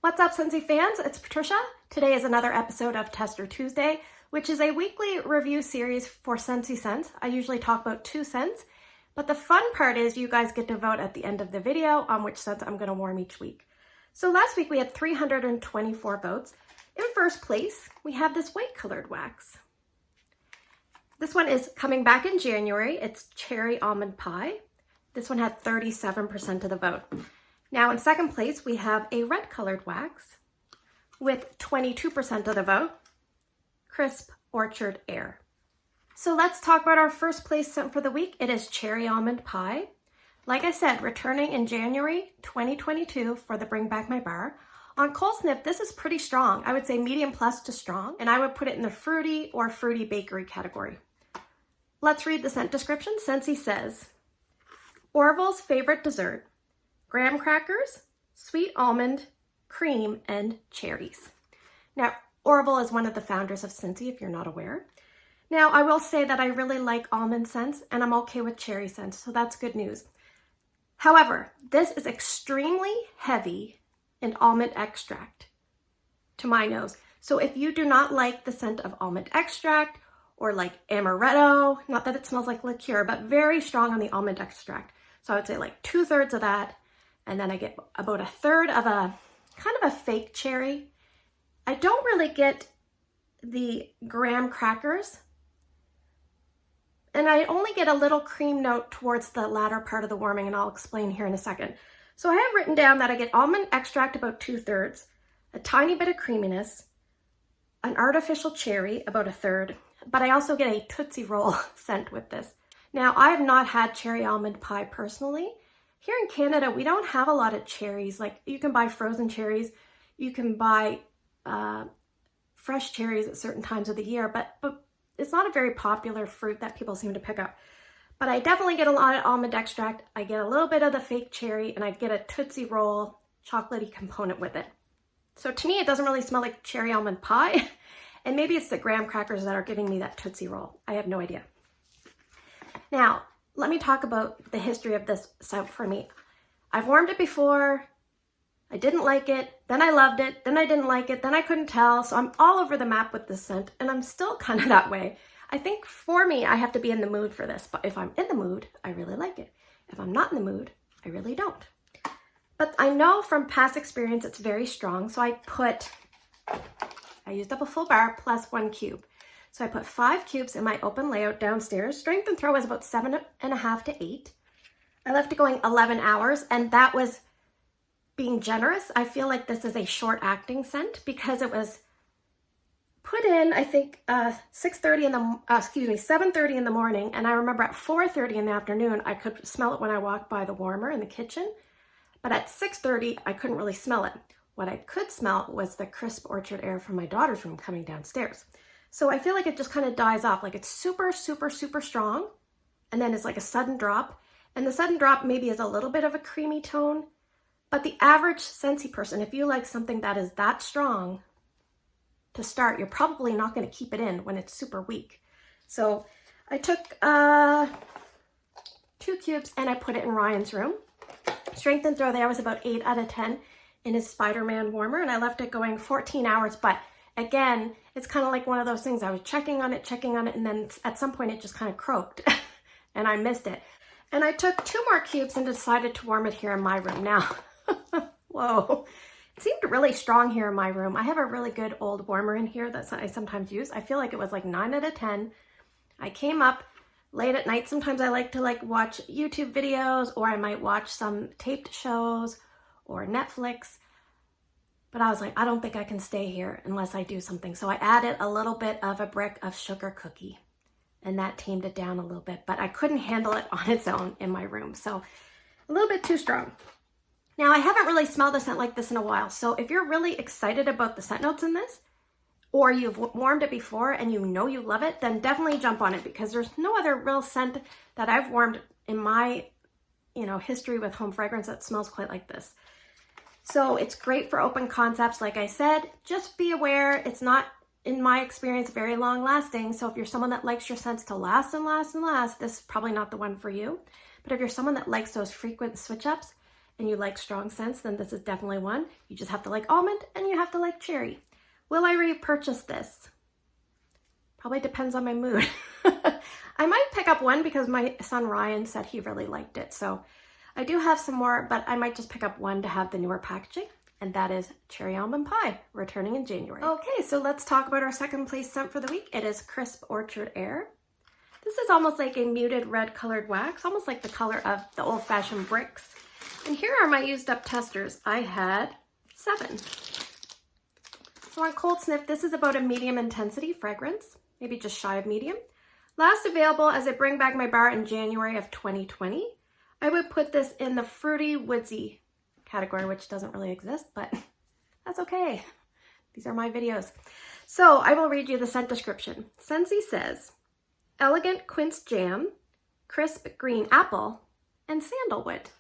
What's up, Scentsy fans? It's Patricia. Today is another episode of Tester Tuesday, which is a weekly review series for Scentsy scents. I usually talk about 2 scents, but the fun part is you guys get to vote at the end of the video on which scents I'm going to warm each week. So last week we had 324 votes. In first place, we have this white colored wax. This one is coming back in January. It's Cherry Almond Pie. This one had 37% of the vote. Now in second place, we have a red colored wax with 22% of the vote, Crisp Orchard Air. So let's talk about our first place scent for the week. It is Cherry Almond Pie. Like I said, returning in January 2022 for the Bring Back My Bar. On Cold Sniff, this is pretty strong. I would say medium plus to strong, and I would put it in the fruity or fruity bakery category. Let's read the scent description. Scentsy says, Orville's favorite dessert, graham crackers, sweet almond, cream, and cherries. Now, Orville is one of the founders of Scentsy, if you're not aware. Now, I will say that I really like almond scents, and I'm okay with cherry scents, so that's good news. However, this is extremely heavy in almond extract to my nose. So if you do not like the scent of almond extract or like amaretto, not that it smells like liqueur, but very strong on the almond extract. So I would say like 2/3 of that. And then I get about 1/3 of a kind of a fake cherry. I don't really get the graham crackers. And I only get a little cream note towards the latter part of the warming, and I'll explain here in a second. So I have written down that I get almond extract about 2/3, a tiny bit of creaminess, an artificial cherry about 1/3, but I also get a Tootsie Roll scent with this. Now, I have not had cherry almond pie personally. Here in Canada, we don't have a lot of cherries. Like, you can buy frozen cherries, you can buy fresh cherries at certain times of the year, but it's not a very popular fruit that people seem to pick up. But I definitely get a lot of almond extract. I get a little bit of the fake cherry, and I get a Tootsie Roll chocolatey component with it. So to me, it doesn't really smell like cherry almond pie. And maybe it's the graham crackers that are giving me that Tootsie Roll. I have no idea. Now, let me talk about the history of this scent for me. I've warmed it before. I didn't like it. Then I loved it. Then I didn't like it. Then I couldn't tell. So I'm all over the map with this scent, and I'm still kind of that way. I think for me, I have to be in the mood for this. But if I'm in the mood, I really like it. If I'm not in the mood, I really don't. But I know from past experience, it's very strong. So I used up a full bar plus 1 cube. So I put 5 cubes in my open layout downstairs. Strength and throw was about 7.5 to 8. I left it going 11 hours, and that was being generous. I feel like this is a short acting scent because it was put in, I think, 7:30 in the morning. And I remember at 4:30 in the afternoon, I could smell it when I walked by the warmer in the kitchen. But at 6:30, I couldn't really smell it. What I could smell was the crisp orchard air from my daughter's room coming downstairs. So I feel like it just kind of dies off. Like, it's super, super, super strong. And then it's like a sudden drop. And the sudden drop maybe is a little bit of a creamy tone. But the average Scentsy person, if you like something that is that strong to start, you're probably not going to keep it in when it's super weak. So I took 2 cubes and I put it in Ryan's room. Strength and throw there was about 8 out of 10 in his Spider-Man warmer, and I left it going 14 hours. But again, it's kind of like one of those things. I was checking on it, and then at some point it just kind of croaked and I missed it. And I took 2 more cubes and decided to warm it here in my room. Now, whoa, it seemed really strong here in my room. I have a really good old warmer in here that I sometimes use. I feel like it was like 9 out of 10. I came up late at night. Sometimes I like to watch YouTube videos, or I might watch some taped shows or Netflix. But I was like, I don't think I can stay here unless I do something. So I added a little bit of a brick of sugar cookie, and that tamed it down a little bit. But I couldn't handle it on its own in my room. So a little bit too strong. Now, I haven't really smelled a scent like this in a while. So if you're really excited about the scent notes in this, or you've warmed it before and you know you love it, then definitely jump on it, because there's no other real scent that I've warmed in my, history with home fragrance that smells quite like this. So it's great for open concepts. Like I said, just be aware it's not, in my experience, very long lasting. So if you're someone that likes your scents to last and last and last, this is probably not the one for you. But if you're someone that likes those frequent switch ups, and you like strong scents, then this is definitely one. You just have to like almond and you have to like cherry. Will I repurchase this? Probably depends on my mood. I might pick up one because my son Ryan said he really liked it. So I do have some more, but I might just pick up one to have the newer packaging. And that is Cherry Almond Pie, returning in January. Okay, so let's talk about our second place scent for the week. It is Crisp Orchard Air. This is almost like a muted red colored wax, almost like the color of the old-fashioned bricks. And here are my used up testers. I had 7. So on Cold Sniff, this is about a medium intensity fragrance, maybe just shy of medium. Last available as I bring back my bar in January of 2020. I would put this in the fruity woodsy category, which doesn't really exist, but that's okay. These are my videos. So I will read you the scent description. Scentsy says, elegant quince jam, crisp green apple, and sandalwood.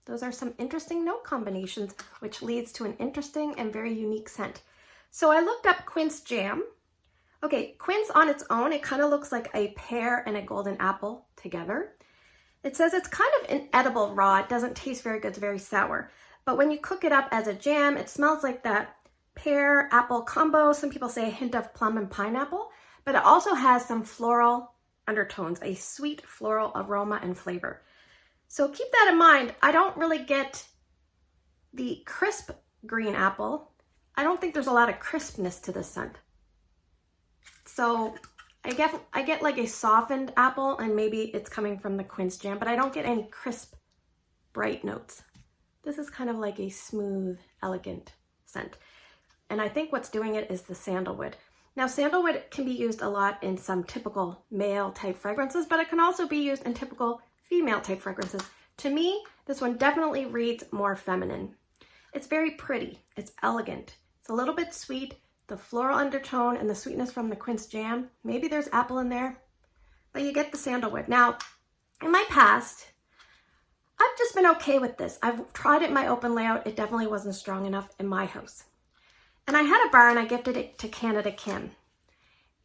Those are some interesting note combinations, which leads to an interesting and very unique scent. So I looked up quince jam. Okay, quince on its own, it kind of looks like a pear and a golden apple together. It says it's kind of inedible raw. It doesn't taste very good. It's very sour. But when you cook it up as a jam, it smells like that pear-apple combo. Some people say a hint of plum and pineapple. But it also has some floral undertones, a sweet floral aroma and flavor. So keep that in mind. I don't really get the crisp green apple. I don't think there's a lot of crispness to this scent. So I get like a softened apple, and maybe it's coming from the quince jam, but I don't get any crisp, bright notes. This is kind of like a smooth, elegant scent. And I think what's doing it is the sandalwood. Now, sandalwood can be used a lot in some typical male type fragrances, but it can also be used in typical female type fragrances. To me, this one definitely reads more feminine. It's very pretty. It's elegant. It's a little bit sweet. The floral undertone and the sweetness from the quince jam. Maybe there's apple in there, but you get the sandalwood. Now, in my past, I've just been okay with this. I've tried it in my open layout. It definitely wasn't strong enough in my house. And I had a bar and I gifted it to Canada Kim.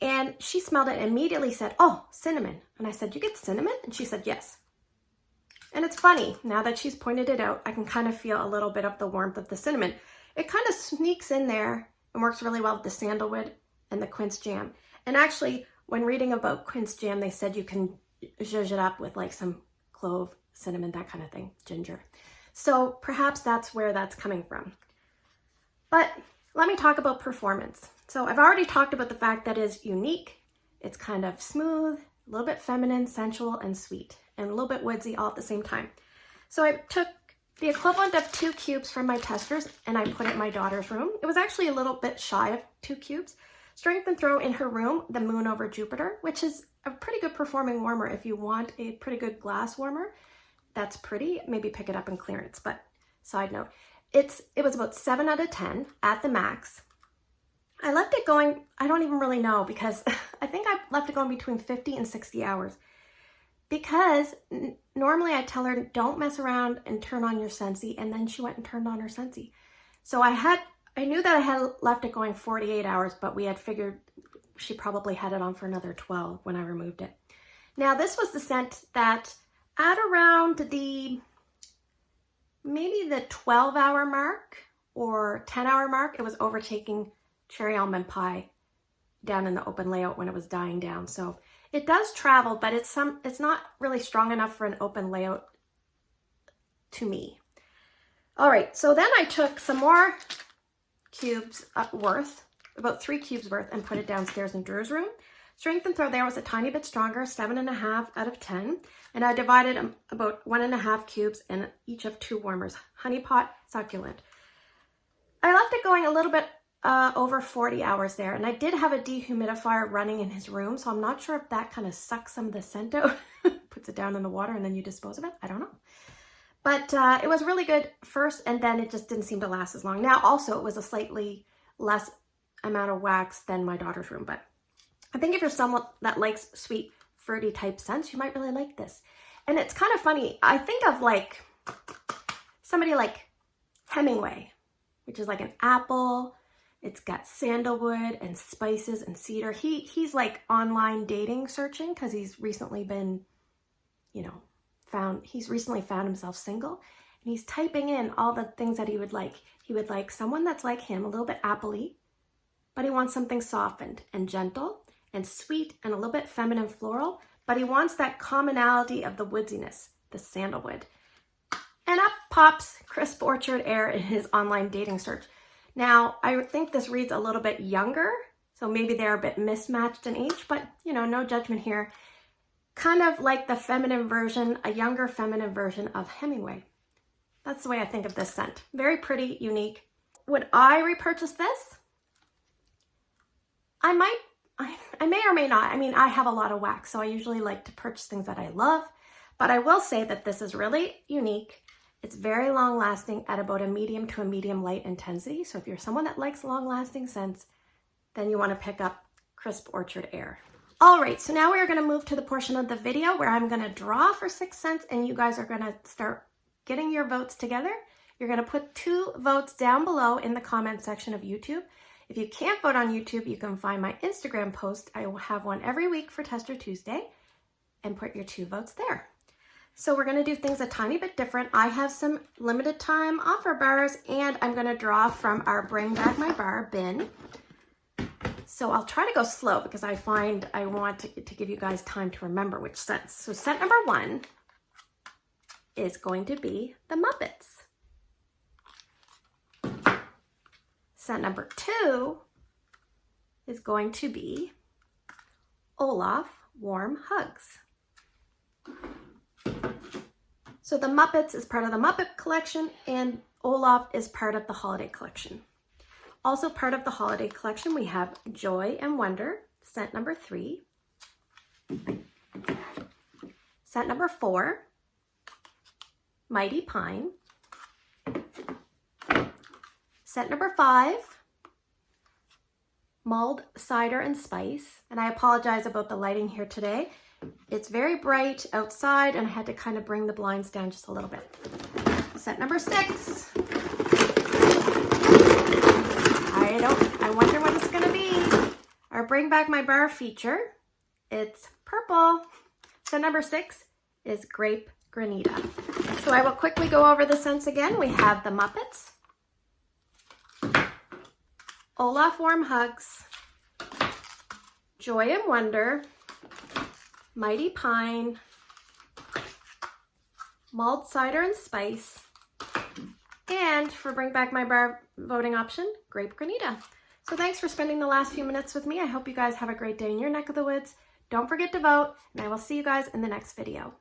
And she smelled it and immediately said, oh, cinnamon. And I said, you get cinnamon? And she said, yes. And it's funny, now that she's pointed it out, I can kind of feel a little bit of the warmth of the cinnamon. It kind of sneaks in there and works really well with the sandalwood and the quince jam. And actually, when reading about quince jam, they said you can zhuzh it up with like some clove, cinnamon, that kind of thing, ginger. So perhaps that's where that's coming from. But let me talk about performance. So I've already talked about the fact that it's unique. It's kind of smooth, a little bit feminine, sensual, and sweet, and a little bit woodsy all at the same time. So I took the equivalent of 2 cubes from my testers and I put it in my daughter's room. It was actually a little bit shy of 2 cubes. Strength and throw in her room, the Moon over Jupiter, which is a pretty good performing warmer. If you want a pretty good glass warmer, that's pretty. Maybe pick it up in clearance, but side note. It was about 7 out of 10 at the max. I left it going, I don't even really know, because I think I left it going between 50 and 60 hours. Because normally I tell her, don't mess around and turn on your Scentsy, and then she went and turned on her Scentsy. So I knew that I had left it going 48 hours, but we had figured she probably had it on for another 12 when I removed it. Now this was the scent that at around maybe the 12-hour mark or 10-hour mark, it was overtaking Cherry Almond Pie down in the open layout when it was dying down. So it does travel, but it's not really strong enough for an open layout to me. All right, so then I took some more cubes worth, about 3 cubes worth, and put it downstairs in Drew's room. Strength and throw there was a tiny bit stronger, 7.5 out of 10. And I divided about 1.5 cubes in each of 2 warmers, Honey Pot, Succulent. I left it going a little bit over 40 hours there. And I did have a dehumidifier running in his room, so I'm not sure if that kind of sucks some of the scent out, puts it down in the water and then you dispose of it. I don't know. But it was really good first, and then it just didn't seem to last as long. Now, also, it was a slightly less amount of wax than my daughter's room, but I think if you're someone that likes sweet, fruity type scents, you might really like this. And it's kind of funny. I think of like somebody like Hemingway, which is like an apple. It's got sandalwood and spices and cedar. He's like online dating searching because he's recently been, he's recently found himself single. And he's typing in all the things that he would like. He would like someone that's like him, a little bit appley, but he wants something softened and gentle and sweet and a little bit feminine floral, but he wants that commonality of the woodsiness, the sandalwood. And up pops Crisp Orchard Air in his online dating search. Now, I think this reads a little bit younger, so maybe they're a bit mismatched in age, but you know, no judgment here. Kind of like the feminine version, a younger feminine version of Hemingway. That's the way I think of this scent. Very pretty, unique. Would I repurchase this? I may or may not. I mean, I have a lot of wax, so I usually like to purchase things that I love, but I will say that this is really unique. It's very long lasting at about a medium to a medium light intensity. So if you're someone that likes long lasting scents, then you want to pick up Crisp Orchard Air. All right, so now we're going to move to the portion of the video where I'm going to draw for 6 scents and you guys are going to start getting your votes together. You're going to put 2 votes down below in the comment section of YouTube. If you can't vote on YouTube, you can find my Instagram post. I will have one every week for Tester Tuesday, and put your 2 votes there. So we're going to do things a tiny bit different. I have some limited time offer bars, and I'm going to draw from our Bring Back My Bar bin. So I'll try to go slow because I find I want to give you guys time to remember which scents. So scent number 1 is going to be the Muppets. Scent number 2 is going to be Olaf Warm Hugs. So the Muppets is part of the Muppet collection and Olaf is part of the holiday collection. Also part of the holiday collection, we have Joy and Wonder, scent number 3. Scent number 4, Mighty Pine. Scent number 5, Mulled Cider and Spice. And I apologize about the lighting here today. It's very bright outside and I had to kind of bring the blinds down just a little bit. Scent number 6. I wonder what it's gonna be. Our Bring Back My Bar feature. It's purple. Scent number 6 is Grape Granita. So I will quickly go over the scents again. We have the Muppets, Olaf Warm Hugs, Joy and Wonder, Mighty Pine, Mulled Cider and Spice, and for Bring Back My Bar voting option, Grape Granita. So thanks for spending the last few minutes with me. I hope you guys have a great day in your neck of the woods. Don't forget to vote, and I will see you guys in the next video.